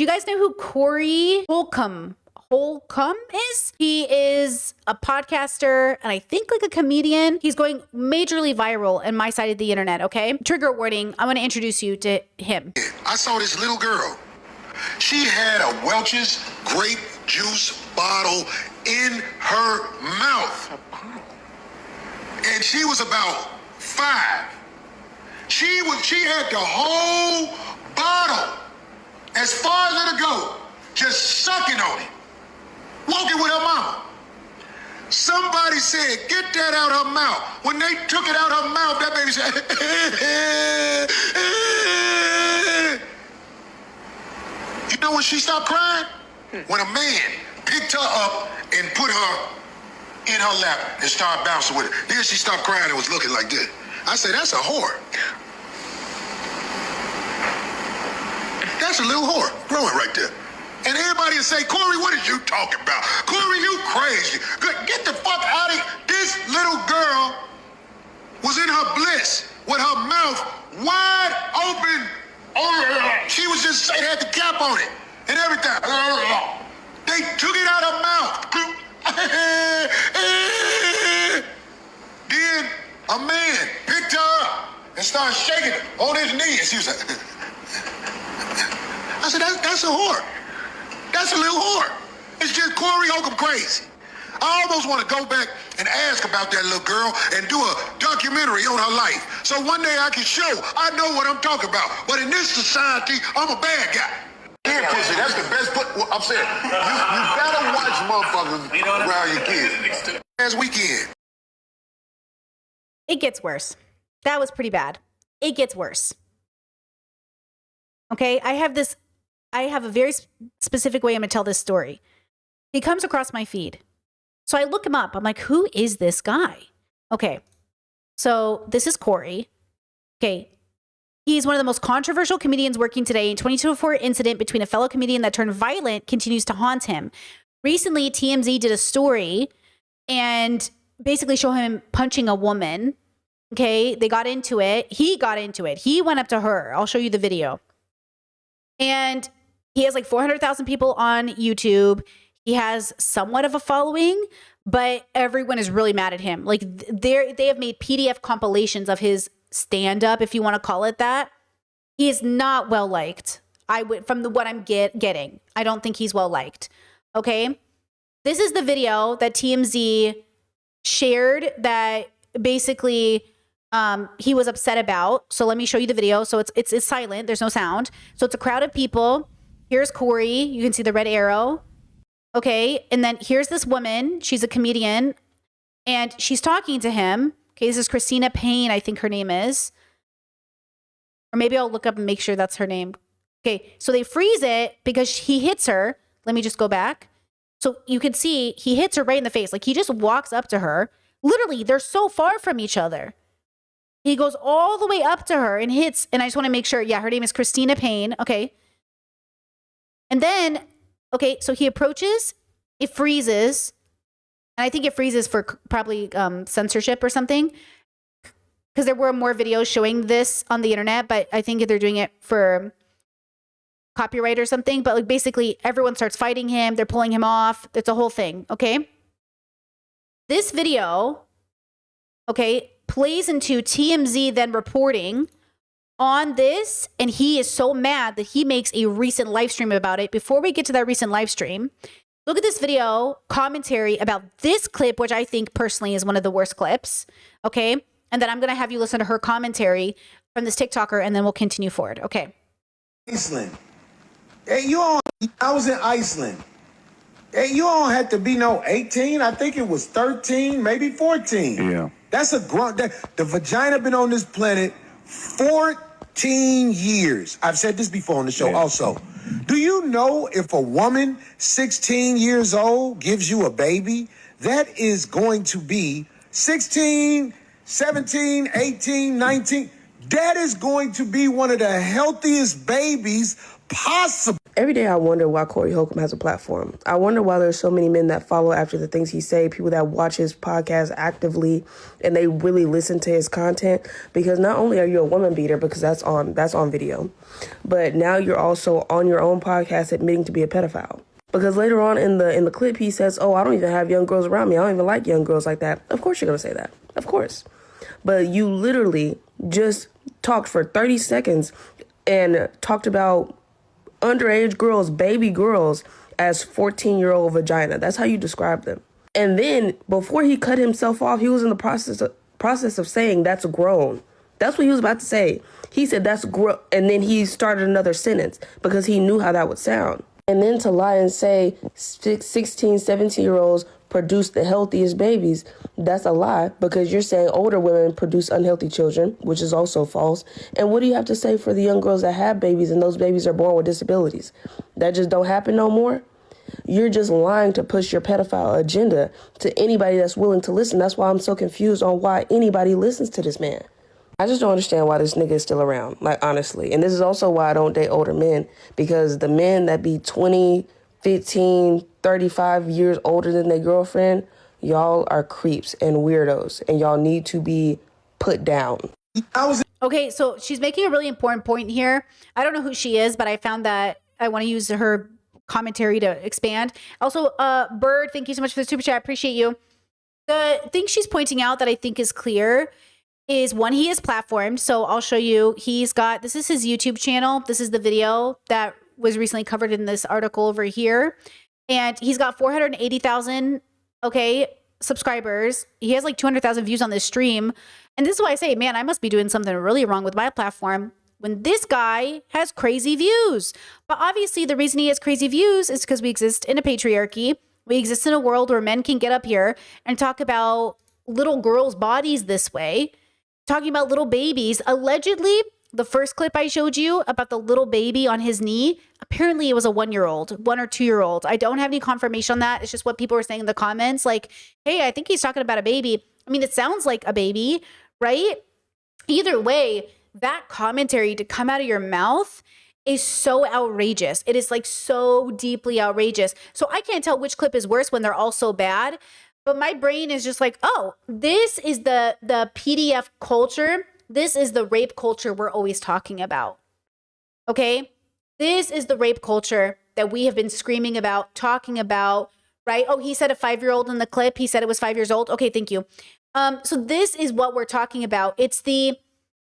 Do you guys know who Corey Holcomb is? He is a podcaster and I think like a comedian. He's going majorly viral in my side of the internet, okay? Trigger warning, I want to introduce you to him. I saw this little girl. She had a Welch's grape juice bottle in her mouth. And she was about 5. She had the whole bottle as far as it'll go, just sucking on it. Walking with her mama. Somebody said, get that out her mouth. When they took it out her mouth, that baby said, You know when she stopped crying? When a man picked her up and put her in her lap and started bouncing with her. Then she stopped crying and was looking like this. I said, that's a whore. That's a little whore growing right there. And everybody will say, Corey, what are you talking about? Corey, you crazy. Get the fuck out of here. This little girl was in her bliss with her mouth wide open. She was just, it had the cap on it and everything. They took it out of her mouth. Then a man picked her up and started shaking her on his knee. And she was like, I said, that's a whore. That's a little whore. It's just Corey Holcomb crazy. I almost want to go back and ask about that little girl and do a documentary on her life. So one day I can show I know what I'm talking about. But in this society, I'm a bad guy. Kid pussy, that's the best put. Well, I'm saying, you better watch motherfuckers around your kids. Last weekend. It gets worse. That was pretty bad. It gets worse. Okay, I have a very specific way I'm going to tell this story. He comes across my feed. So I look him up. I'm like, who is this guy? Okay. So this is Corey. Okay. He's one of the most controversial comedians working today. In 2024 incident between a fellow comedian that turned violent continues to haunt him. Recently, TMZ did a story and basically show him punching a woman. Okay. They got into it. He got into it. He went up to her. I'll show you the video. And he has like 400,000 people on YouTube. He has somewhat of a following, but everyone is really mad at him. Like they have made PDF compilations of his stand-up, if you want to call it that. He is not well liked. From what I'm getting, I don't think he's well liked. Okay, this is the video that TMZ shared that basically he was upset about. So let me show you the video. So it's silent. There's no sound. So it's a crowd of people. Here's Corey. You can see the red arrow. Okay. And then here's this woman. She's a comedian and she's talking to him. Okay. This is Christina Payne, I think her name is. Or maybe I'll look up and make sure that's her name. Okay. So they freeze it because he hits her. Let me just go back. So you can see he hits her right in the face. Like he just walks up to her. Literally, they're so far from each other. He goes all the way up to her and hits. And I just want to make sure. Yeah, her name is Christina Payne. Okay. And then, okay, so he approaches, it freezes, and I think it freezes for probably censorship or something, because there were more videos showing this on the internet, but I think they're doing it for copyright or something. But like basically, everyone starts fighting him, they're pulling him off. It's a whole thing, okay? This video, okay, plays into TMZ then reporting on this, and he is so mad that he makes a recent live stream about it. Before we get to that recent live stream, look at this video commentary about this clip, which I think personally is one of the worst clips. Okay. And then I'm going to have you listen to her commentary from this TikToker, and then we'll continue forward. Okay. Iceland. Hey, I was in Iceland. Hey, you all had to be 18. I think it was 13, maybe 14. Yeah. That's a grunt. The vagina been on this planet 14 years. I've said this before on the show also. Do you know if a woman 16 years old gives you a baby, that is going to be 16, 17, 18, 19. That is going to be one of the healthiest babies possible. Every day I wonder why Corey Holcomb has a platform. I wonder why there's so many men that follow after the things he say, people that watch his podcast actively and they really listen to his content, because not only are you a woman beater, because that's on video, but now you're also on your own podcast admitting to be a pedophile. Because later on in the clip he says, "Oh, I don't even have young girls around me. I don't even like young girls like that." Of course you're going to say that. Of course. But you literally just talked for 30 seconds and talked about underage girls, baby girls, as 14-year-old vagina. That's how you describe them. And then before he cut himself off, he was in the process of saying that's grown. That's what he was about to say. He said that's grown, and then he started another sentence because he knew how that would sound. And then to lie and say 16, 17-year-olds produce the healthiest babies, that's a lie, because you're saying older women produce unhealthy children, which is also false. And what do you have to say for the young girls that have babies and those babies are born with disabilities? That just don't happen no more? You're just lying to push your pedophile agenda to anybody that's willing to listen. That's why I'm so confused on why anybody listens to this man. I just don't understand why this nigga is still around, like, honestly. And this is also why I don't date older men, because the men that be 20, 15, 35 years older than their girlfriend, y'all are creeps and weirdos, and y'all need to be put down. Okay, so she's making a really important point here. I don't know who she is, but I found that I want to use her commentary to expand. Also, Bird, thank you so much for the super chat. I appreciate you. The thing she's pointing out that I think is clear is, one, he is platformed. So I'll show you. This is his YouTube channel. This is the video that was recently covered in this article over here. And he's got 480,000, subscribers. He has like 200,000 views on this stream. And this is why I say, man, I must be doing something really wrong with my platform when this guy has crazy views. But obviously the reason he has crazy views is because we exist in a patriarchy. We exist in a world where men can get up here and talk about little girls' bodies this way, talking about little babies. Allegedly, the first clip I showed you about the little baby on his knee, apparently it was a 1-year-old, 1 or 2-year-old. I don't have any confirmation on that. It's just what people were saying in the comments. Like, hey, I think he's talking about a baby. I mean, it sounds like a baby, right? Either way, that commentary to come out of your mouth is so outrageous. It is like so deeply outrageous. So I can't tell which clip is worse when they're all so bad. But my brain is just like, oh, this is the PDF culture. This is the rape culture we're always talking about. Okay? This is the rape culture that we have been screaming about, talking about, right? Oh, he said a 5-year-old in the clip. He said it was 5 years old. Okay, thank you. So this is what we're talking about. It's the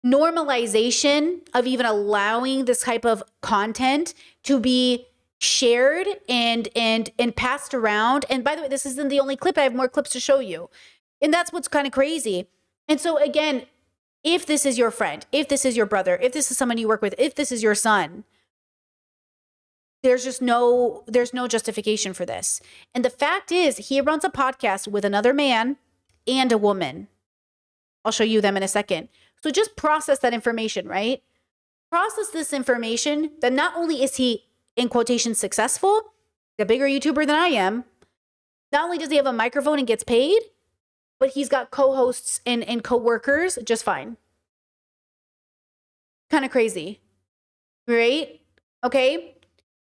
normalization of even allowing this type of content to be shared and passed around. And by the way, this isn't the only clip. I have more clips to show you. And that's what's kind of crazy. And so again, if this is your friend, if this is your brother, if this is someone you work with, if this is your son, there's no justification for this. And the fact is, he runs a podcast with another man and a woman. I'll show you them in a second. So just process that information, right? Process this information that not only is he, in quotation, successful, the bigger YouTuber than I am, not only does he have a microphone and gets paid, but he's got co-hosts and co-workers just fine. Kind of crazy, right? Okay.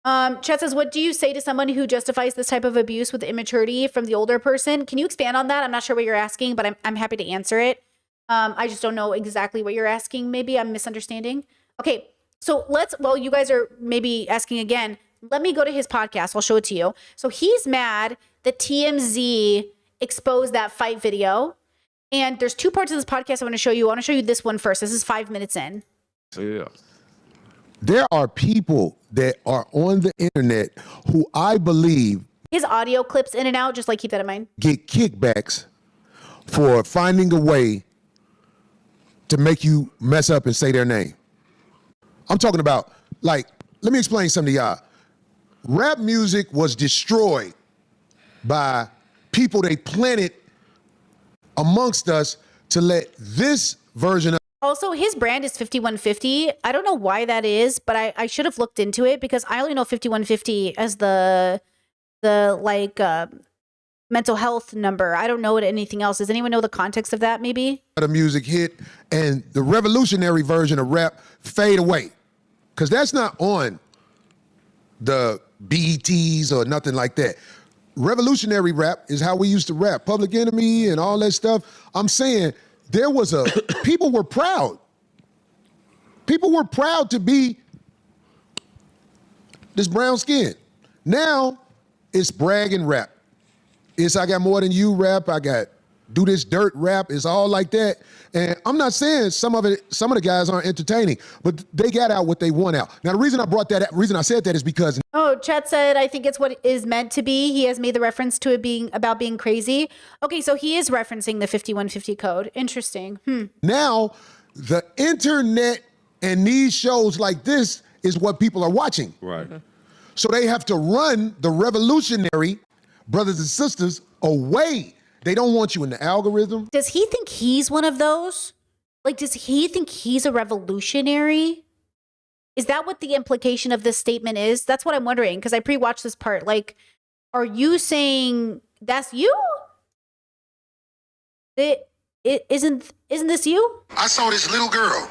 Chet says, what do you say to someone who justifies this type of abuse with immaturity from the older person? Can you expand on that? I'm not sure what you're asking, but I'm happy to answer it. I just don't know exactly what you're asking. Maybe I'm misunderstanding. Okay, so while you guys are maybe asking again, let me go to his podcast. I'll show it to you. So he's mad that TMZ exposed that fight video. And there's 2 parts of this podcast I want to show you. I want to show you this one first. This is 5 minutes in. Yeah. There are people that are on the internet who I believe His audio clips in and out, just like keep that in mind. get kickbacks for finding a way to make you mess up and say their name. I'm talking about, like, let me explain something to y'all. Rap music was destroyed by people they planted amongst us to let this version of Also, his brand is 5150. I don't know why that is, but I should have looked into it because I only know 5150 as the mental health number. I don't know anything else. Does anyone know the context of that maybe? the music hit and the revolutionary version of rap fade away. Because that's not on the BETs or nothing like that. Revolutionary rap is how we used to rap. Public Enemy and all that stuff. I'm saying there was people were proud. People were proud to be this brown skin. Now it's bragging rap. It's I got more than you rap. I got do this dirt rap. It's all like that. And I'm not saying some of the guys aren't entertaining, but they got out what they want out. Now, the reason I said that is because. Oh, Chet said, I think it's what it is meant to be. He has made the reference to it being about being crazy. Okay, so he is referencing the 5150 code. Interesting. Now, the internet and these shows like this is what people are watching. Right. So they have to run the revolutionary brothers and sisters away. They don't want you in the algorithm. Does he think he's one of those? Like, does he think he's a revolutionary? Is that what the implication of this statement is? That's what I'm wondering, because I pre-watched this part. Like, are you saying that's you? Isn't this you? I saw this little girl.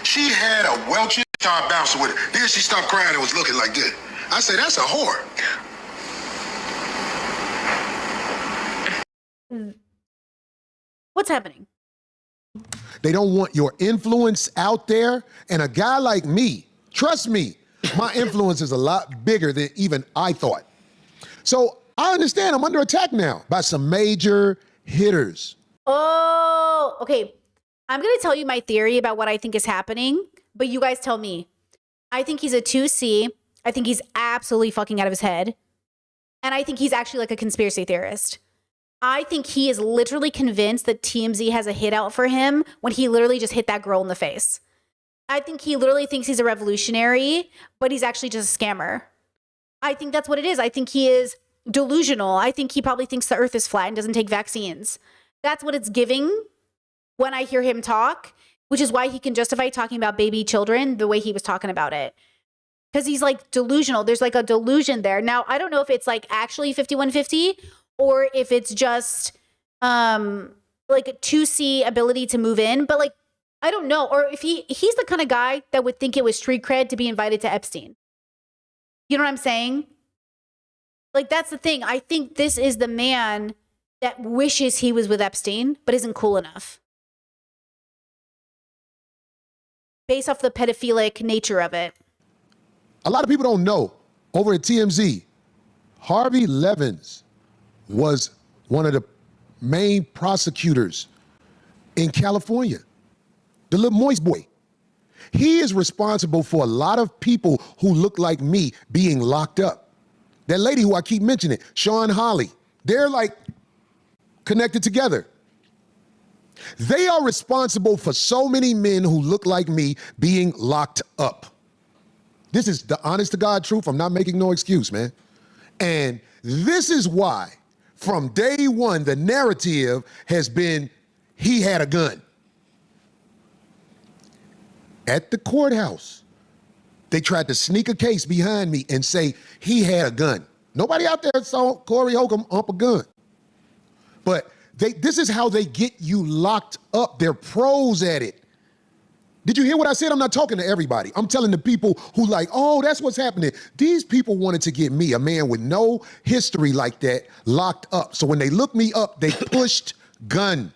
She had a Welch's started bouncing with it. Then she stopped crying and was looking like this. I said, that's a whore. What's happening? They don't want your influence out there. And a guy like me, trust me, my influence is a lot bigger than even I thought. So I understand I'm under attack now by some major hitters. Oh, okay. I'm going to tell you my theory about what I think is happening, but you guys tell me. I think he's a 2C. I think he's absolutely fucking out of his head. And I think he's actually like a conspiracy theorist. I think he is literally convinced that TMZ has a hit out for him when he literally just hit that girl in the face. I think he literally thinks he's a revolutionary, but he's actually just a scammer. I think that's what it is. I think he is delusional. I think he probably thinks the earth is flat and doesn't take vaccines. That's what it's giving when I hear him talk, which is why he can justify talking about baby children the way he was talking about it. Because he's like delusional. There's like a delusion there. Now, I don't know if it's like actually 5150 or if it's just like a 2C ability to move in. But like, I don't know. Or if he's the kind of guy that would think it was street cred to be invited to Epstein. You know what I'm saying? Like, that's the thing. I think this is the man that wishes he was with Epstein, but isn't cool enough. Based off the pedophilic nature of it. A lot of people don't know, over at TMZ, Harvey Levins was one of the main prosecutors in California, the little moist boy. He is responsible for a lot of people who look like me being locked up. That lady who I keep mentioning, Sean Holly, they're like connected together. They are responsible for so many men who look like me being locked up. This is the honest to God truth. I'm not making no excuse, man. And this is why, from day one, the narrative has been he had a gun. At the courthouse, they tried to sneak a case behind me and say he had a gun. Nobody out there saw Corey Holcomb ump a gun. But this is how they get you locked up. They're pros at it. Did you hear what I said? I'm not talking to everybody. I'm telling the people who like, oh, that's what's happening. These people wanted to get me, a man with no history like that, locked up. So when they looked me up, they pushed gun.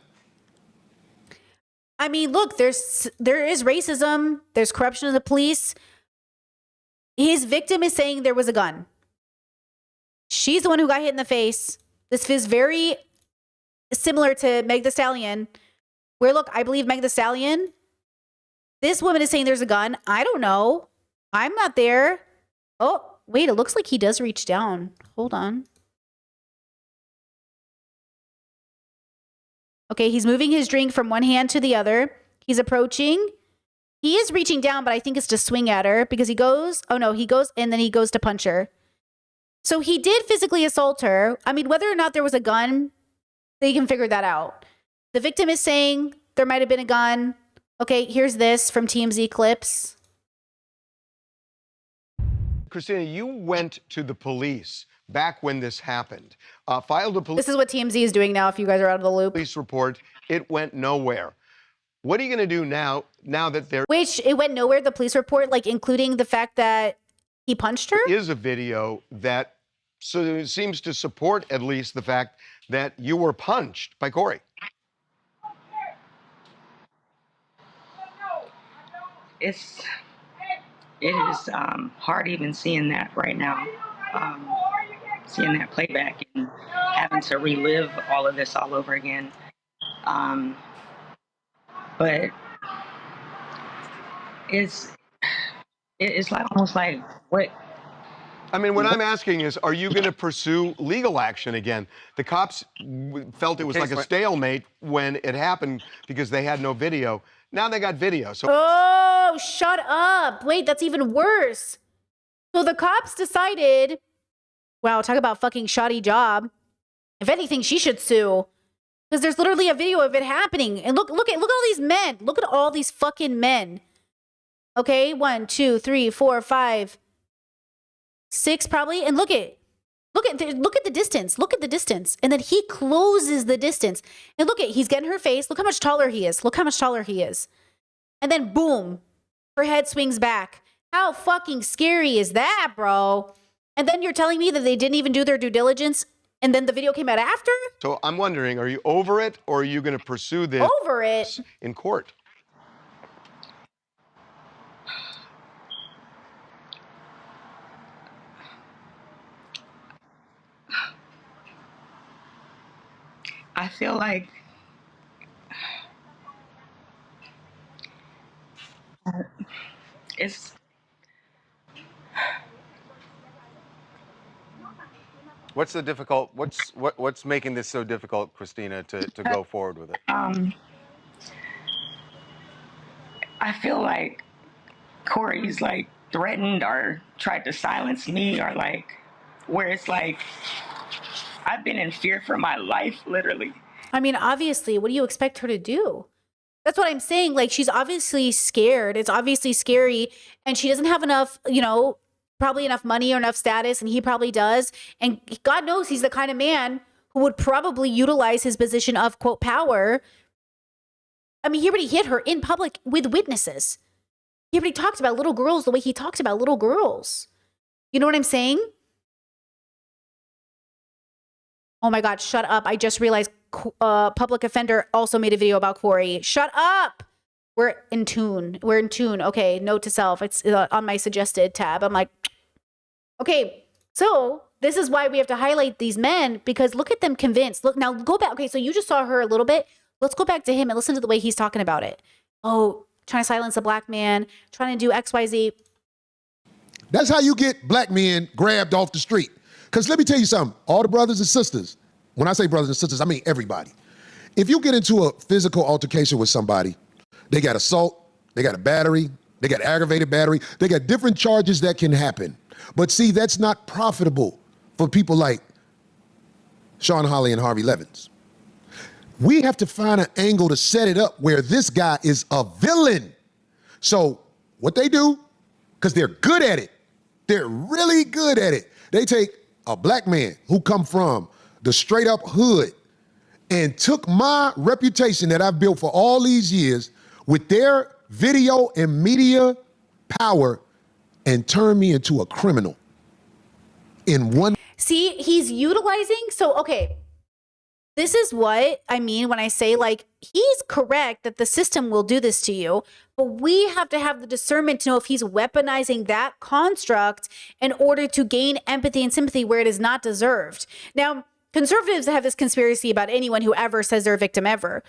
I mean, look, there is racism. There's corruption of the police. His victim is saying there was a gun. She's the one who got hit in the face. This feels very similar to Meg Thee Stallion, where, look, I believe Meg Thee Stallion. This woman is saying there's a gun. I don't know. I'm not there. Oh, wait, it looks like he does reach down. Hold on. Okay, he's moving his drink from one hand to the other. He's approaching. He is reaching down, but I think it's to swing at her because he goes, oh no, he goes and then he goes to punch her. So he did physically assault her. I mean, whether or not there was a gun, they can figure that out. The victim is saying there might have been a gun. Okay, here's this from TMZ clips. Christina, you went to the police back when this happened, filed a This is what TMZ is doing now if you guys are out of the loop. police report. It went nowhere. What are you going to do now that they're... Which, it went nowhere, the police report, like including the fact that He punched her? Is a video that seems to support at least the fact that you were punched by Corey. It is hard even seeing that right now, seeing that playback and having to relive all of this all over again. But it's like almost like what. I mean, what I'm asking is, are you going to pursue legal action again? The cops felt it was like a stalemate when it happened because they had no video. Now they got video. So Oh, shut up. Wait, that's even worse. So the cops decided, wow, talk about fucking shoddy job. If anything, she should sue. Because there's literally a video of it happening. And look at all these men. Look at all these fucking men. Okay, 1, 2, 3, 4, 5, 6 probably. And look at the distance. Look at the distance. And then he closes the distance. And he's getting her face. Look how much taller he is. Look how much taller he is. And then boom, her head swings back. How fucking scary is that, bro? And then you're telling me that they didn't even do their due diligence and then the video came out after? So I'm wondering, are you over it or are you going to pursue this Over it? in court? I feel like it's What's making this so difficult, Christina, to go forward with it? I feel like Corey's like threatened or tried to silence me, or like where it's like I've been in fear for my life, literally. I mean, obviously, what do you expect her to do? That's what I'm saying. Like, she's obviously scared. It's obviously scary. And she doesn't have enough, probably enough money or enough status. And he probably does. And God knows he's the kind of man who would probably utilize his position of, quote, power. I mean, he already hit her in public with witnesses. He already talked about little girls the way he talks about little girls. You know what I'm saying? Oh my God, shut up. I just realized Public Offender also made a video about Corey. Shut up. We're in tune. Okay, note to self. It's on my suggested tab. I'm like, okay, so this is why we have to highlight these men, because look at them convinced. Look, now go back. Okay, so you just saw her a little bit. Let's go back to him and listen to the way he's talking about it. Oh, trying to silence a black man, trying to do XYZ. That's how you get black men grabbed off the street. Because let me tell you something, all the brothers and sisters, when I say brothers and sisters, I mean everybody. If you get into a physical altercation with somebody, they got assault, they got a battery, they got aggravated battery, they got different charges that can happen. But see, that's not profitable for people like Sean Holly and Harvey Levins. We have to find an angle to set it up where this guy is a villain. So what they do, because they're good at it, they're really good at it. They take a black man who come from the straight up hood and took my reputation that I've built for all these years with their video and media power and turned me into a criminal in one. See, he's utilizing. So, okay, this is what I mean when I say, like, he's correct that the system will do this to you, but we have to have the discernment to know if he's weaponizing that construct in order to gain empathy and sympathy where it is not deserved. Now, conservatives have this conspiracy about anyone who ever says they're a victim ever.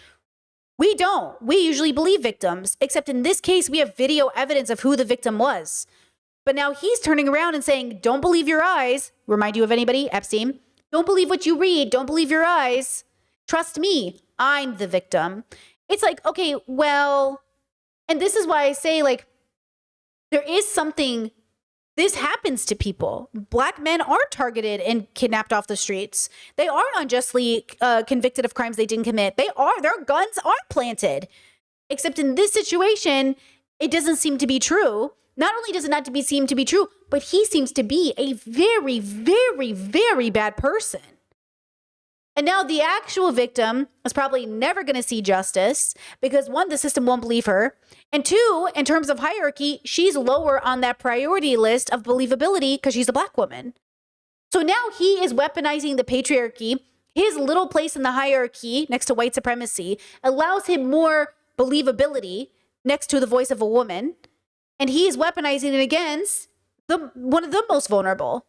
We don't. We usually believe victims, except in this case, we have video evidence of who the victim was. But now he's turning around and saying, don't believe your eyes. Remind you of anybody? Epstein. Don't believe what you read. Don't believe your eyes. Trust me, I'm the victim. It's like, okay, well, and this is why I say, like, there is something, this happens to people. Black men are targeted and kidnapped off the streets. They are unjustly convicted of crimes they didn't commit. Their guns are planted. Except in this situation, it doesn't seem to be true. Not only does it not seem to be true, but he seems to be a very, very, very bad person. And now the actual victim is probably never going to see justice because one, the system won't believe her. And two, in terms of hierarchy, she's lower on that priority list of believability because she's a black woman. So now he is weaponizing the patriarchy. His little place in the hierarchy next to white supremacy allows him more believability next to the voice of a woman. And he is weaponizing it against one of the most vulnerable.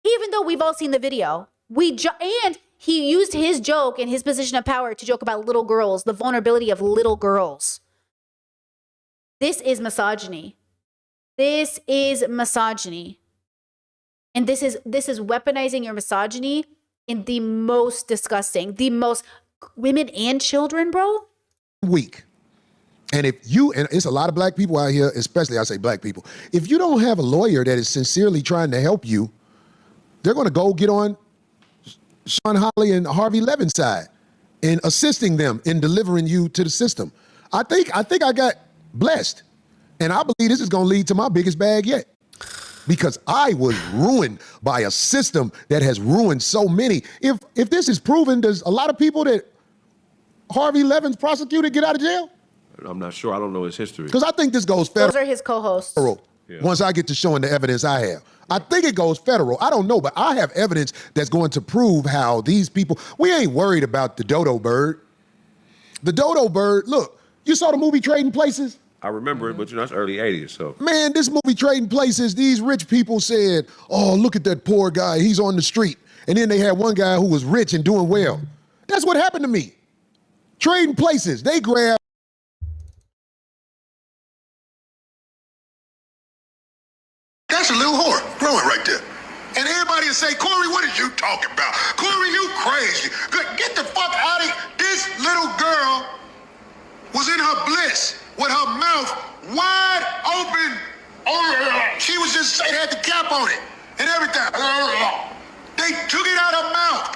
Even though we've all seen the video, and he used his joke and his position of power to joke about little girls, the vulnerability of little girls. This is misogyny. This is misogyny. And this is weaponizing your misogyny in the most disgusting, the most women and children, bro. Weak. And if you, and it's a lot of black people out here, especially I say black people, if you don't have a lawyer that is sincerely trying to help you, they're going to go get on Sean Holly and Harvey Levin's side in assisting them in delivering you to the system. I think I got blessed. And I believe this is going to lead to my biggest bag yet. Because I was ruined by a system that has ruined so many. If this is proven, does a lot of people that Harvey Levin's prosecuted get out of jail? I'm not sure. I don't know his history. Because I think this goes federal. Those are his co-hosts. Yeah. Once I get to showing the evidence I have. I think it goes federal. I don't know, but I have evidence that's going to prove how these people, we ain't worried about the dodo bird. The dodo bird, look, you saw the movie Trading Places? I remember it, but that's early 80s, so. Man, this movie Trading Places, these rich people said, oh, look at that poor guy, he's on the street. And then they had one guy who was rich and doing well. That's what happened to me. Trading Places, they grabbed. That's a little whore growing right there. And everybody will say, Corey, what are you talking about? Corey, you crazy. Get the fuck out of here. This little girl was in her bliss with her mouth wide open. She was just, it had the cap on it and everything. They took it out of her mouth.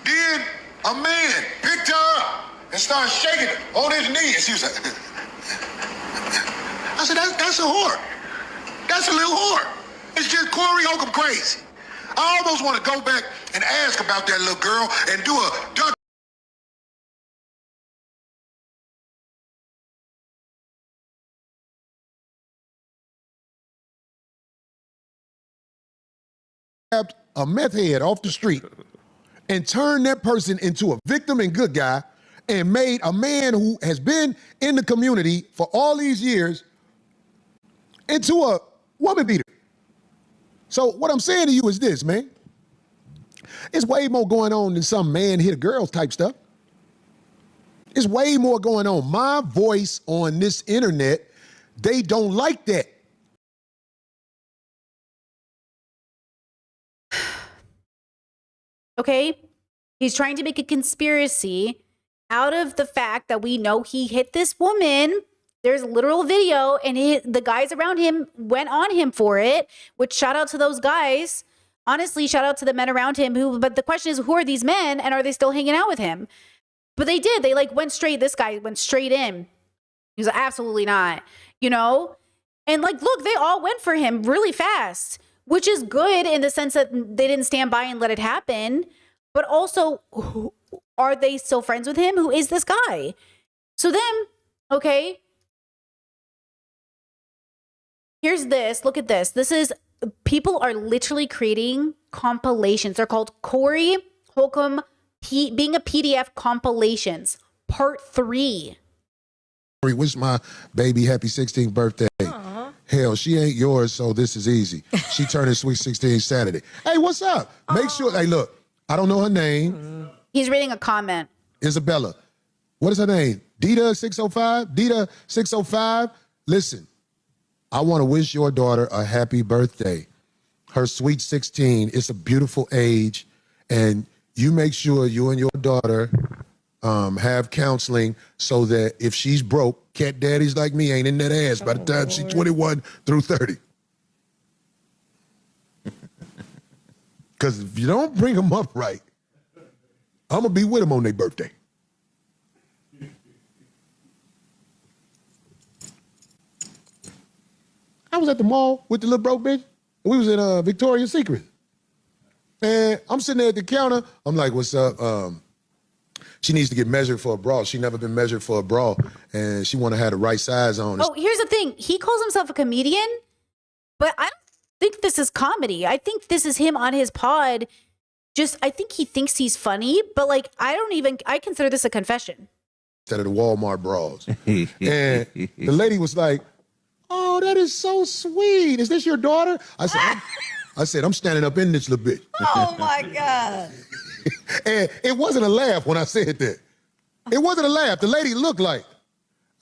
Then a man picked her up and started shaking her on his knee. And she was like, I said, that's a whore. That's a little whore. It's just Corey Holcomb crazy. I almost want to go back and ask about that little girl and do a duck. A meth head off the street and turned that person into a victim and good guy and made a man who has been in the community for all these years into a woman beater. So what I'm saying to you is this, man. It's way more going on than some man hit a girl type stuff. It's way more going on. My voice on this internet, they don't like that. Okay? He's trying to make a conspiracy out of the fact that we know he hit this woman. There's literal video, and the guys around him went on him for it, which shout out to those guys. Honestly, shout out to the men around him but the question is, who are these men and are they still hanging out with him? But they did. They this guy went straight in. He was like, absolutely not, you know? And look, they all went for him really fast, which is good in the sense that they didn't stand by and let it happen. But also, are they still friends with him? Who is this guy? So then, okay. Here's this. Look at this. People are literally creating compilations. They're called Corey Holcomb being a PDF compilations, part 3. Wish my baby happy 16th birthday. Aww. Hell, she ain't yours, so this is easy. She turning sweet 16 Saturday. Hey, what's up? Make sure, hey, look, I don't know her name. He's reading a comment. Isabella. What is her name? Dita 605? Dita 605? Listen, I want to wish your daughter a happy birthday. Her sweet 16. It's a beautiful age. And you make sure you and your daughter have counseling so that if she's broke, cat daddies like me ain't in that ass by the time she's 21 through 30. Because if you don't bring them up right, I'm going to be with them on their birthday. I was at the mall with the little broke bitch. We was in Victoria's Secret. And I'm sitting there at the counter. I'm like, what's up? She needs to get measured for a bra. She never been measured for a bra, and she want to have the right size on. Oh, here's the thing. He calls himself a comedian, but I don't think this is comedy. I think this is him on his pod. I think he thinks he's funny, but like, I consider this a confession. Instead of the Walmart bras. And the lady was like, oh, that is so sweet. Is this your daughter? I said, I'm standing up in this little bitch. Oh my God. And it wasn't a laugh when I said that. It wasn't a laugh. The lady looked like,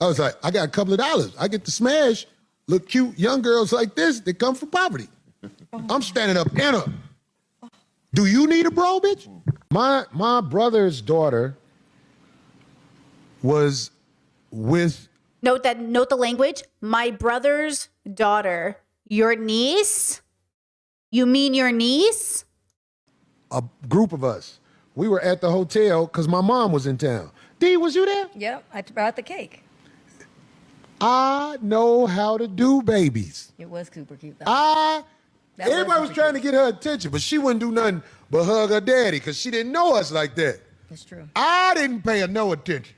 I was like, I got a couple of dollars. I get to smash little cute young girls like this that come from poverty. I'm standing up in her. Do you need a bra, bitch? My brother's daughter was with... Note the language. My brother's daughter. Your niece? You mean your niece? A group of us. We were at the hotel because my mom was in town. Dee, was you there? Yep, I brought the cake. I know how to do babies. It was super cute though. Everybody was trying to get her attention, but she wouldn't do nothing but hug her daddy because she didn't know us like that. That's true. I didn't pay her no attention.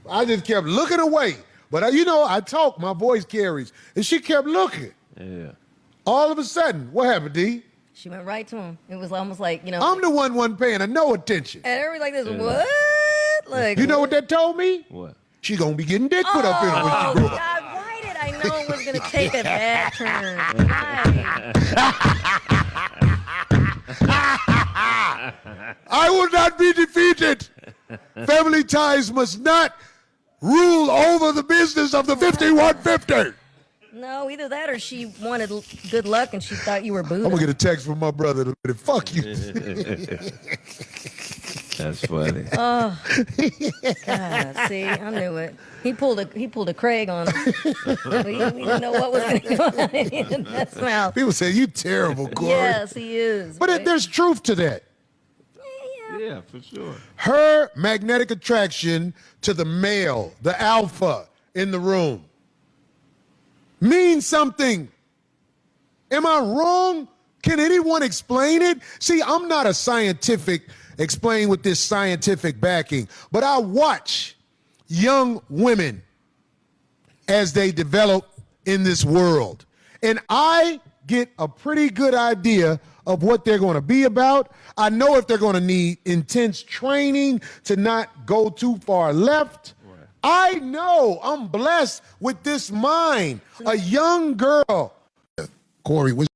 I just kept looking away. But I talk, my voice carries. And she kept looking. Yeah. All of a sudden, what happened, D? She went right to him. It was almost like, I'm the one wasn't paying her no attention. And everybody like this, what? Like, you know what that told me? What? She gonna be getting dick put up in her when she grow up. God, why did I know it was going to take a bad turn? Why? I will not be defeated. Family ties must not rule over the business of the 5150. No, either that or she wanted good luck and she thought you were Buddha. I'm gonna get a text from my brother to fuck you. That's funny. Oh, God, see, I knew it. He pulled a Craig on him. We didn't know what was going to go on in that mouth. People say you terrible, Corey. Yes, he is. But there's truth to that. Yeah, for sure. Her magnetic attraction to the male, the alpha in the room, means something. Am I wrong? Can anyone explain it? See, I'm not a scientific, explain with this scientific backing, but I watch young women as they develop in this world. And I get a pretty good idea of what they're going to be about. I know if they're going to need intense training to not go too far left. Right. I know I'm blessed with this mind. A young girl. Corey, was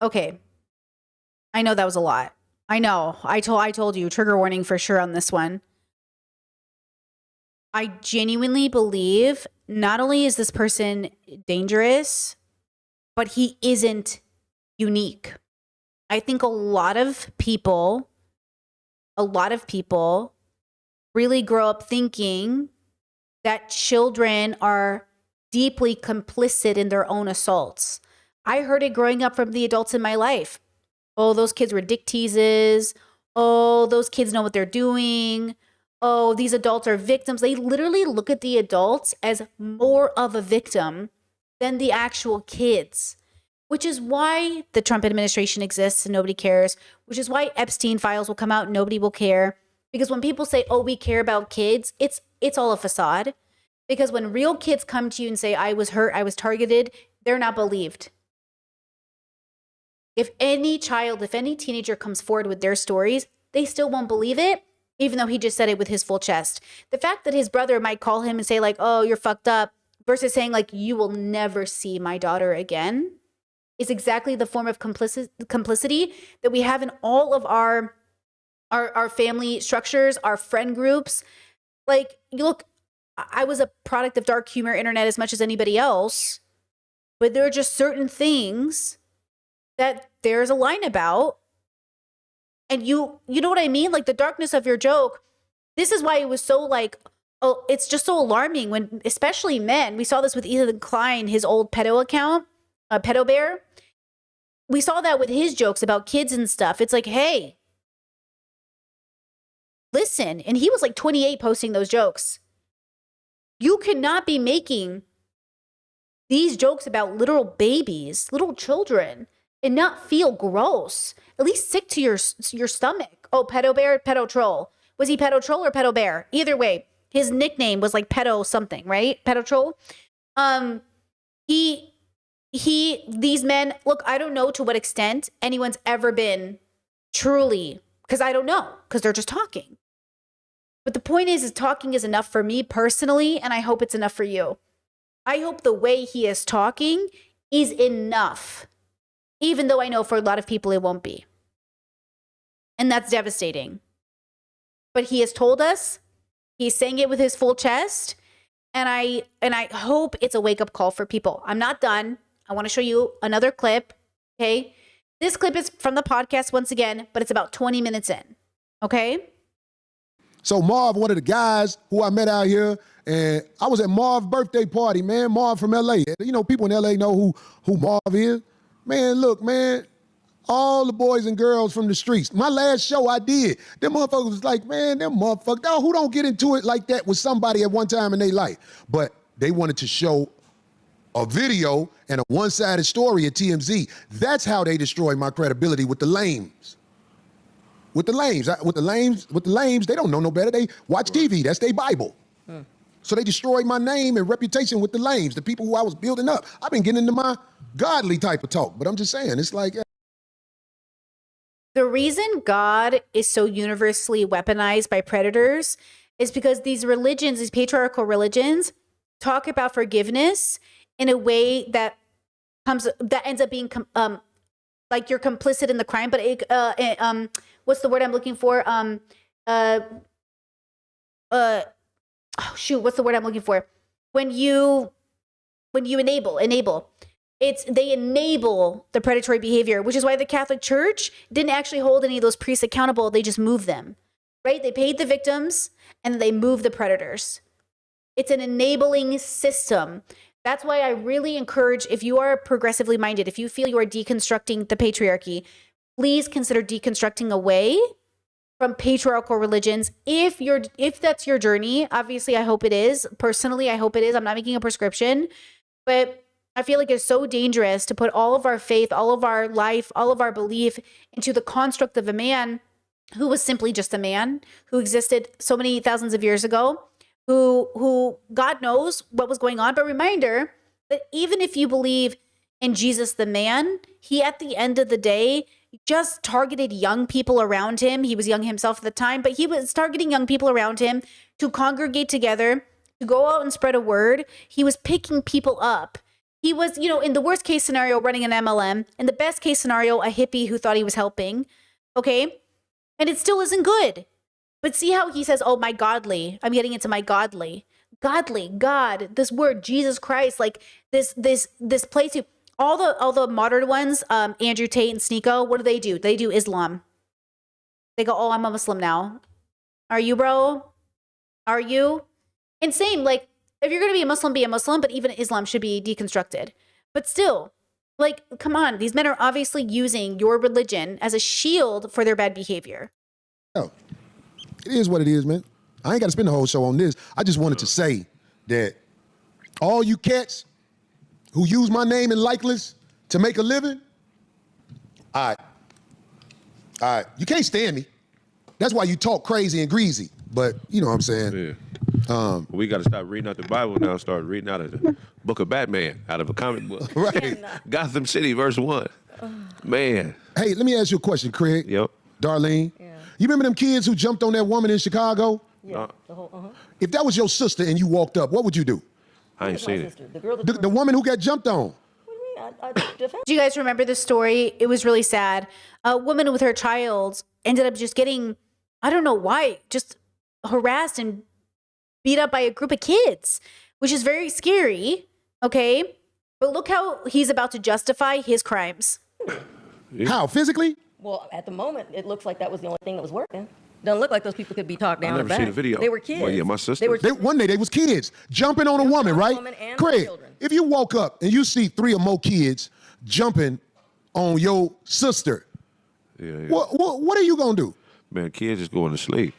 Okay. I know that was a lot. I know. I told you, trigger warning for sure on this one. I genuinely believe not only is this person dangerous, but he isn't unique. I think a lot of people really grow up thinking that children are deeply complicit in their own assaults. I heard it growing up from the adults in my life. Oh, those kids were dick teases. Oh, those kids know what they're doing. Oh, these adults are victims. They literally look at the adults as more of a victim than the actual kids, which is why the Trump administration exists and nobody cares, which is why Epstein files will come out and nobody will care. Because when people say, oh, we care about kids, it's all a facade. Because when real kids come to you and say, I was hurt, I was targeted, they're not believed. If any teenager comes forward with their stories, they still won't believe it, even though he just said it with his full chest. The fact that his brother might call him and say like, oh, you're fucked up, versus saying like, you will never see my daughter again, is exactly the form of complicity that we have in all of our family structures, our friend groups. Like, look, I was a product of dark humor internet as much as anybody else, but there are just certain things that there's a line about. And you know what I mean? Like the darkness of your joke. This is why it was so like, oh, it's just so alarming when, especially men, we saw this with Ethan Klein, his old pedo account, Pedo Bear. We saw that with his jokes about kids and stuff. It's like, hey, listen. And he was like 28 posting those jokes. You cannot be making these jokes about little babies, little children, and not feel gross, at least sick to your stomach. Oh, pedo bear, pedo troll. Was he pedo troll or pedo bear? Either way, his nickname was like pedo something, right? Pedo troll. These men, look, I don't know to what extent anyone's ever been truly, because I don't know, because they're just talking. But the point is talking is enough for me personally, and I hope it's enough for you. I hope the way he is talking is enough, even though I know for a lot of people it won't be. And that's devastating. But he has told us, he's saying it with his full chest, and I hope it's a wake-up call for people. I'm not done. I want to show you another clip, okay? This clip is from the podcast once again, but it's about 20 minutes in, okay? So Marv, one of the guys who I met out here, and I was at Marv's birthday party, man. Marv from LA. You know, people in LA know who Marv is. Man, look, man, all the boys and girls from the streets. My last show I did, them motherfuckers was like, man, them motherfuckers, dog, who don't get into it like that with somebody at one time in their life? But they wanted to show a video and a one-sided story at TMZ. That's how they destroy my credibility with the lames. With the lames, they don't know no better. They watch TV. That's their Bible. So they destroyed my name and reputation with the lames, the people who I was building up. I've been getting into my godly type of talk, but I'm just saying, it's like... The reason God is so universally weaponized by predators is because these religions, these patriarchal religions, talk about forgiveness in a way that ends up being like you're complicit in the crime, but what's the word I'm looking for? What's the word I'm looking for? When you enable. They enable the predatory behavior, which is why the Catholic Church didn't actually hold any of those priests accountable. They just moved them, right? They paid the victims and they moved the predators. It's an enabling system. That's why I really encourage, if you are progressively minded, if you feel you are deconstructing the patriarchy, please consider deconstructing away from patriarchal religions. If that's your journey, obviously I hope it is. Personally, I hope it is. I'm not making a prescription, but I feel like it's so dangerous to put all of our faith, all of our life, all of our belief into the construct of a man who was simply just a man, who existed so many thousands of years ago, who God knows what was going on. But reminder that even if you believe in Jesus the man, he at the end of the day just targeted young people around him. He was young himself at the time, but he was targeting young people around him to congregate together, to go out and spread a word. He was picking people up. He was, in the worst case scenario, running an MLM. In the best case scenario, a hippie who thought he was helping. Okay? And it still isn't good. But see how he says, oh, my godly. I'm getting into my godly. Godly, God, this word, Jesus Christ, like this place. All the modern ones, Andrew Tate and Sneeko, what do? They do Islam. They go, oh, I'm a Muslim now. Are you, bro? Are you? And same, like, if you're going to be a Muslim, but even Islam should be deconstructed. But still, like, come on. These men are obviously using your religion as a shield for their bad behavior. Oh, it is what it is, man. I ain't got to spend the whole show on this. I just wanted to say that all you cats who use my name and likeness to make a living, all right, you can't stand me. That's why you talk crazy and greasy. But you know what I'm saying? Yeah. We got to stop reading out the Bible now and start reading out of the book of Batman, out of a comic book. Right. Gotham City, verse 1. Man. Hey, let me ask you a question, Craig. Yep. Darlene. Yeah. You remember them kids who jumped on that woman in Chicago? Yeah. If that was your sister and you walked up, what would you do? I ain't seen it. The woman who got jumped on. Do you guys remember this story? It was really sad. A woman with her child ended up just getting, I don't know why, just harassed and beat up by a group of kids, which is very scary, okay? But look how he's about to justify his crimes. Yeah. How, physically? Well, at the moment, it looks like that was the only thing that was working. Doesn't look like those people could be talked down. I never seen the video. They were kids. Well, yeah, my sister. One day they was kids jumping on a woman, right? Craig, if you woke up and you see 3 or more kids jumping on your sister, what are you gonna do? Man, kids is going to sleep.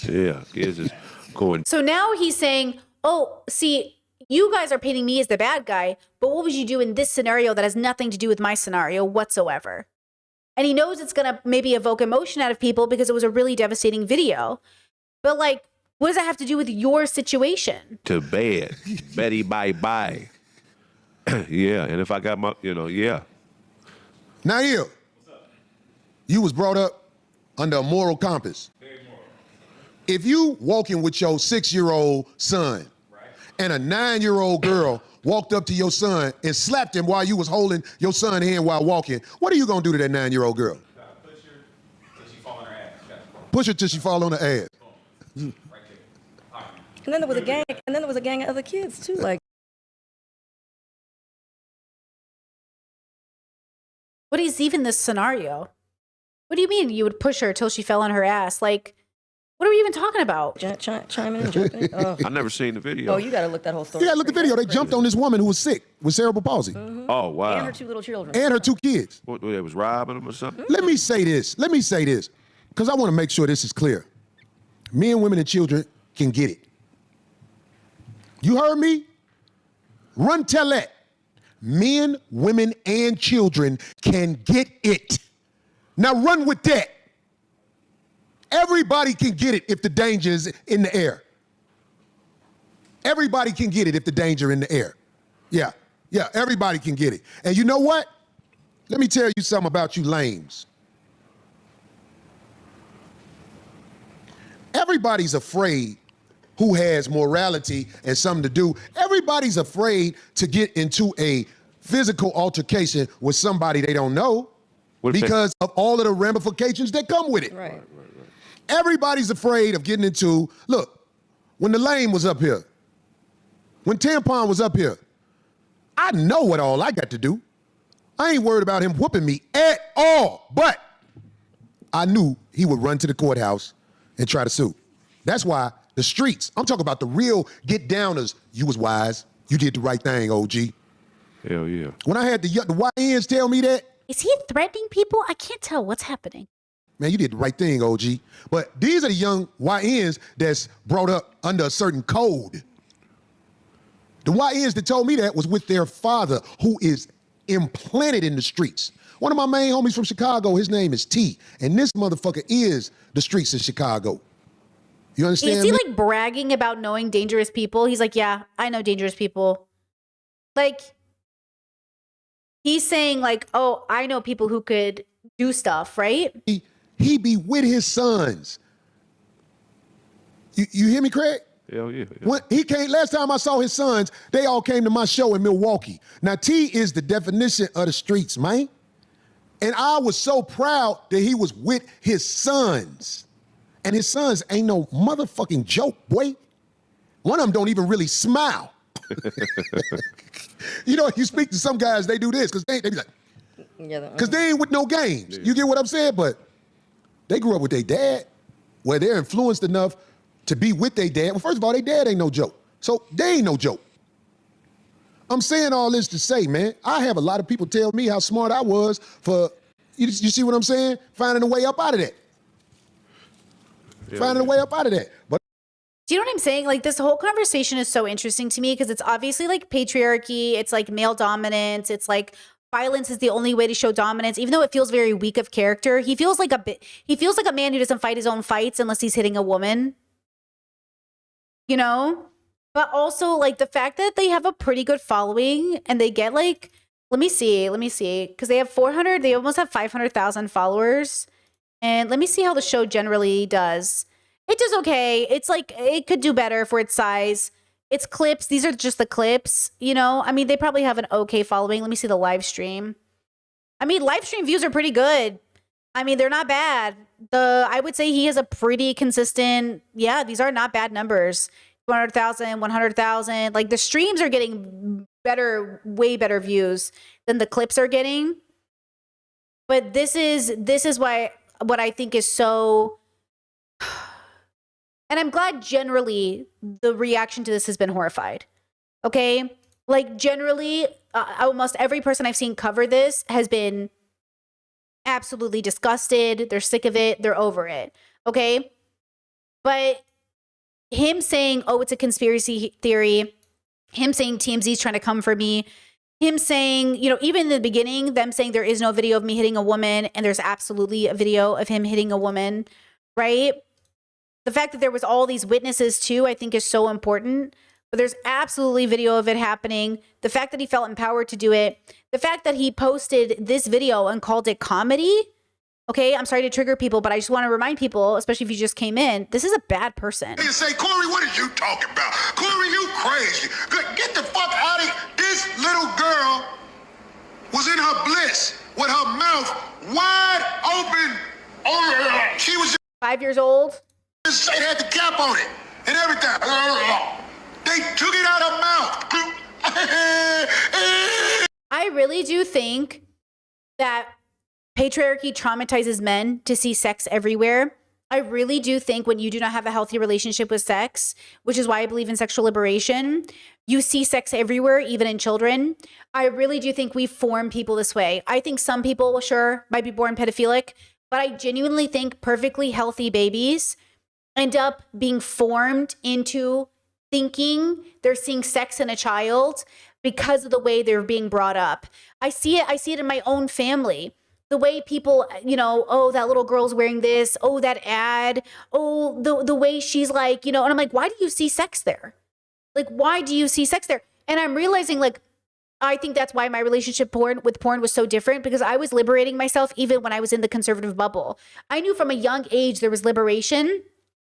Yeah, kids is going. So now he's saying oh, see, you guys are painting me as the bad guy, but what would you do in this scenario that has nothing to do with my scenario whatsoever? And he knows it's going to maybe evoke emotion out of people because it was a really devastating video. But like, what does that have to do with your situation? To bed. Betty, bye-bye. Yeah, and if I got my, yeah. Nail, you was brought up under a moral compass. If you walking with your 6-year-old son and a 9-year-old girl walked up to your son and slapped him while you was holding your son's hand while walking, what are you gonna do to that 9-year-old girl? Push her till she fall on her ass. Push her till she fall on her ass. Right there. And then there was a gang of other kids too. Like, What is even this scenario? What do you mean you would push her till she fell on her ass? Like, what are we even talking about? chime in and jump in. Oh. I never seen the video. Oh, you got to look that whole story. Yeah, look at the video. They jumped on this woman who was sick with cerebral palsy. Oh, wow. And her 2 little children. And her 2 kids. What, they was robbing them or something? Let me say this, because I want to make sure this is clear. Men, women, and children can get it. You heard me? Run tell that. Men, women, and children can get it. Now run with that. Everybody can get it if the danger is in the air. Everybody can get it if the danger in the air. Yeah, everybody can get it. And you know what? Let me tell you something about you lames. Everybody's afraid who has morality and something to do. Everybody's afraid to get into a physical altercation with somebody they don't know because of all of the ramifications that come with it. Right. Everybody's afraid of getting into, look, when the lame was up here, when Tampon was up here, I know what all I got to do. I ain't worried about him whooping me at all, but I knew he would run to the courthouse and try to sue. That's why the streets, I'm talking about the real get-downers, you was wise, you did the right thing, OG. Hell yeah. When I had the YNs tell me that. Is he threatening people? I can't tell what's happening. Man, you did the right thing, OG. But these are the young YNs that's brought up under a certain code. The YNs that told me that was with their father, who is implanted in the streets. One of my main homies from Chicago, his name is T, and this motherfucker is the streets of Chicago. You understand Is he me? like bragging about knowing dangerous people? He's like, yeah, I know dangerous people. Like, he's saying like, oh, I know people who could do stuff, right? He be with his sons. You hear me, Craig? Hell yeah. When he came, last time I saw his sons, they all came to my show in Milwaukee. Now, T is the definition of the streets, man. And I was so proud that he was with his sons. And his sons ain't no motherfucking joke, boy. One of them don't even really smile. You know, you speak to some guys, they do this, because they be like, because they ain't with no games. You get what I'm saying? But they grew up with their dad, where they're influenced enough to be with their dad. Well, first of all, their dad ain't no joke. So they ain't no joke. I'm saying all this to say, man, I have a lot of people tell me how smart I was for, you see what I'm saying? Finding a way up out of that. Finding a way up out of that. But Do you know what I'm saying? Like, this whole conversation is so interesting to me because it's obviously like patriarchy. It's like male dominance. It's like violence is the only way to show dominance, even though it feels very weak of character. He feels like a man who doesn't fight his own fights unless he's hitting a woman. You know? But also like the fact that they have a pretty good following and they get like, let me see. Because they almost have 500,000 followers. And let me see how the show generally does. It does okay. It's like, it could do better for its size. It's clips. These are just the clips, you know? I mean, they probably have an okay following. Let me see the live stream. I mean, live stream views are pretty good. I mean, they're not bad. I would say he has a pretty consistent, these are not bad numbers. 200,000, 100,000. Like, the streams are getting better, way better views than the clips are getting. But this is why what I think is so, and I'm glad generally the reaction to this has been horrified. Okay? Like, generally, almost every person I've seen cover this has been absolutely disgusted. They're sick of it. They're over it. Okay? But him saying, oh, it's a conspiracy theory, him saying TMZ's trying to come for me, him saying, you know, even in the beginning, them saying there is no video of me hitting a woman and there's absolutely a video of him hitting a woman, right? The fact that there was all these witnesses too, I think is so important. But there's absolutely video of it happening. The fact that he felt empowered to do it. The fact that he posted this video and called it comedy. Okay, I'm sorry to trigger people, but I just want to remind people, especially if you just came in, this is a bad person. You say, Corey, what are you talking about? Corey, you crazy. Get the fuck out of here. This little girl was in her bliss with her mouth wide open. She was 5 years old. just, it had the cap on it and everything. They took it out of her mouth. I really do think that patriarchy traumatizes men to see sex everywhere. I really do think when you do not have a healthy relationship with sex, which is why I believe in sexual liberation, you see sex everywhere, even in children. I really do think we form people this way. I think some people, sure, might be born pedophilic, but I genuinely think perfectly healthy babies end up being formed into thinking they're seeing sex in a child because of the way they're being brought up. I see it in my own family. The way people, you know, oh, that little girl's wearing this, oh, that ad, oh, the way she's like, you know, and I'm like, why do you see sex there? Like, why do you see sex there? And I'm realizing, like, I think that's why my relationship with porn was so different, because I was liberating myself even when I was in the conservative bubble. I knew from a young age there was liberation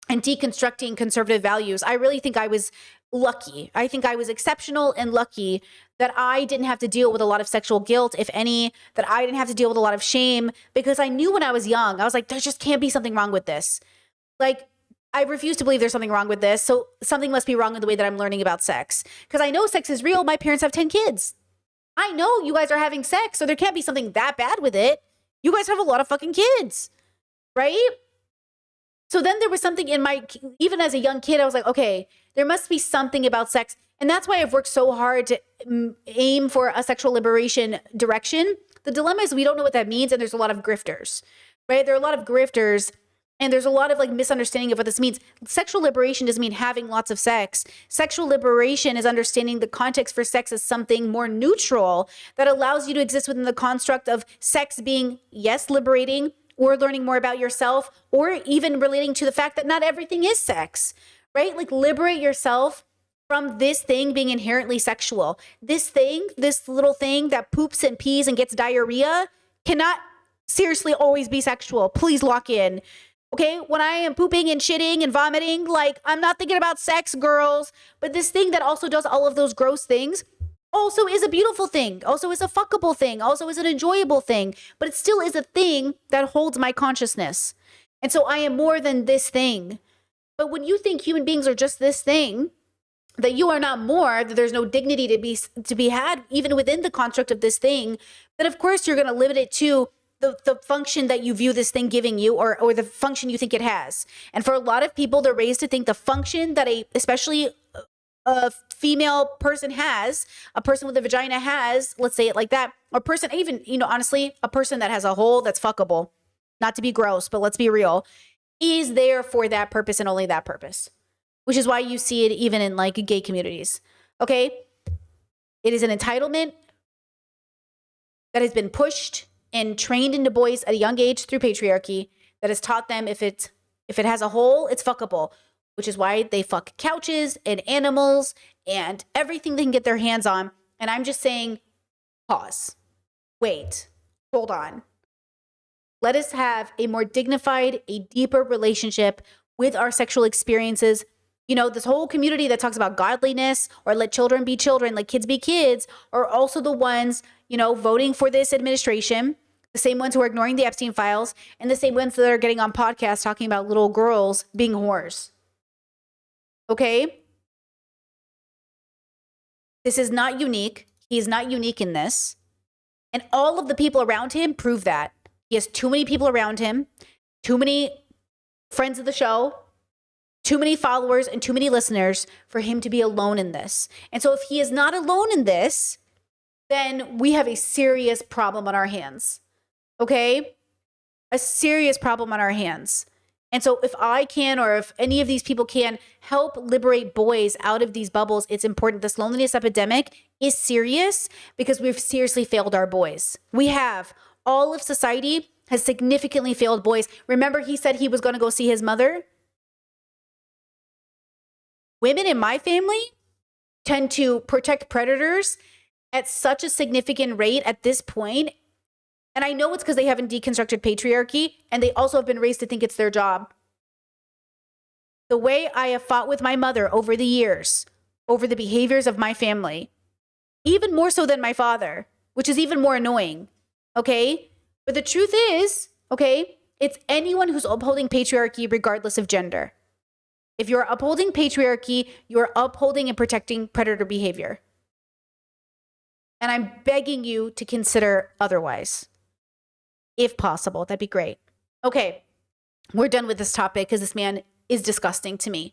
and deconstructing conservative values. I really think I was lucky. I think I was exceptional and lucky that I didn't have to deal with a lot of sexual guilt, if any, that I didn't have to deal with a lot of shame, because I knew when I was young, I was like, there just can't be something wrong with this. Like, I refuse to believe there's something wrong with this. So something must be wrong in the way that I'm learning about sex. Because I know sex is real. My parents have 10 kids. I know you guys are having sex, so there can't be something that bad with it. You guys have a lot of fucking kids, right? So then there was something in even as a young kid, I was like, okay, there must be something about sex. And that's why I've worked so hard to aim for a sexual liberation direction. The dilemma is we don't know what that means, and there's a lot of grifters, right? There are a lot of grifters, and there's a lot of like misunderstanding of what this means. Sexual liberation doesn't mean having lots of sex. Sexual liberation is understanding the context for sex as something more neutral that allows you to exist within the construct of sex being, yes, liberating, or learning more about yourself, or even relating to the fact that not everything is sex, right? Like, liberate yourself from this thing being inherently sexual. This little thing that poops and pees and gets diarrhea cannot seriously always be sexual. Please lock in. Okay, when I am pooping and shitting and vomiting, like, I'm not thinking about sex, girls. But this thing that also does all of those gross things also is a beautiful thing, also is a fuckable thing, also is an enjoyable thing, but it still is a thing that holds my consciousness. And so I am more than this thing. But when you think human beings are just this thing, that you are not more, that there's no dignity to be had even within the construct of this thing, then of course you're going to limit it to the function that you view this thing giving you, or the function you think it has. And for a lot of people, they're raised to think the function that especially a female person has, a person with a vagina has, let's say it like that, or person, even, you know, honestly, a person that has a hole that's fuckable, not to be gross, but let's be real, is there for that purpose and only that purpose, which is why you see it even in like gay communities. Okay. It is an entitlement that has been pushed and trained into boys at a young age through patriarchy that has taught them if it has a hole, it's fuckable, which is why they fuck couches and animals and everything they can get their hands on. And I'm just saying, pause, wait, hold on. Let us have a more dignified, a deeper relationship with our sexual experiences. You know, this whole community that talks about godliness, or let children be children, let kids be kids, are also the ones, you know, voting for this administration, the same ones who are ignoring the Epstein files, and the same ones that are getting on podcasts talking about little girls being whores. Okay? This is not unique. He is not unique in this. And all of the people around him prove that. He has too many people around him, too many friends of the show, too many followers, and too many listeners for him to be alone in this. And so if he is not alone in this, then we have a serious problem on our hands. Okay? A serious problem on our hands. And so if I can, or if any of these people can help liberate boys out of these bubbles, it's important. This loneliness epidemic is serious because we've seriously failed our boys. We have. All of society has significantly failed boys. Remember, he said he was going to go see his mother? Women in my family tend to protect predators at such a significant rate at this point. And I know it's because they haven't deconstructed patriarchy, and they also have been raised to think it's their job. The way I have fought with my mother over the years, over the behaviors of my family, even more so than my father, which is even more annoying, okay? But the truth is, okay, it's anyone who's upholding patriarchy regardless of gender. If you're upholding patriarchy, you're upholding and protecting predator behavior. And I'm begging you to consider otherwise. If possible, that'd be great. Okay, we're done with this topic because this man is disgusting to me.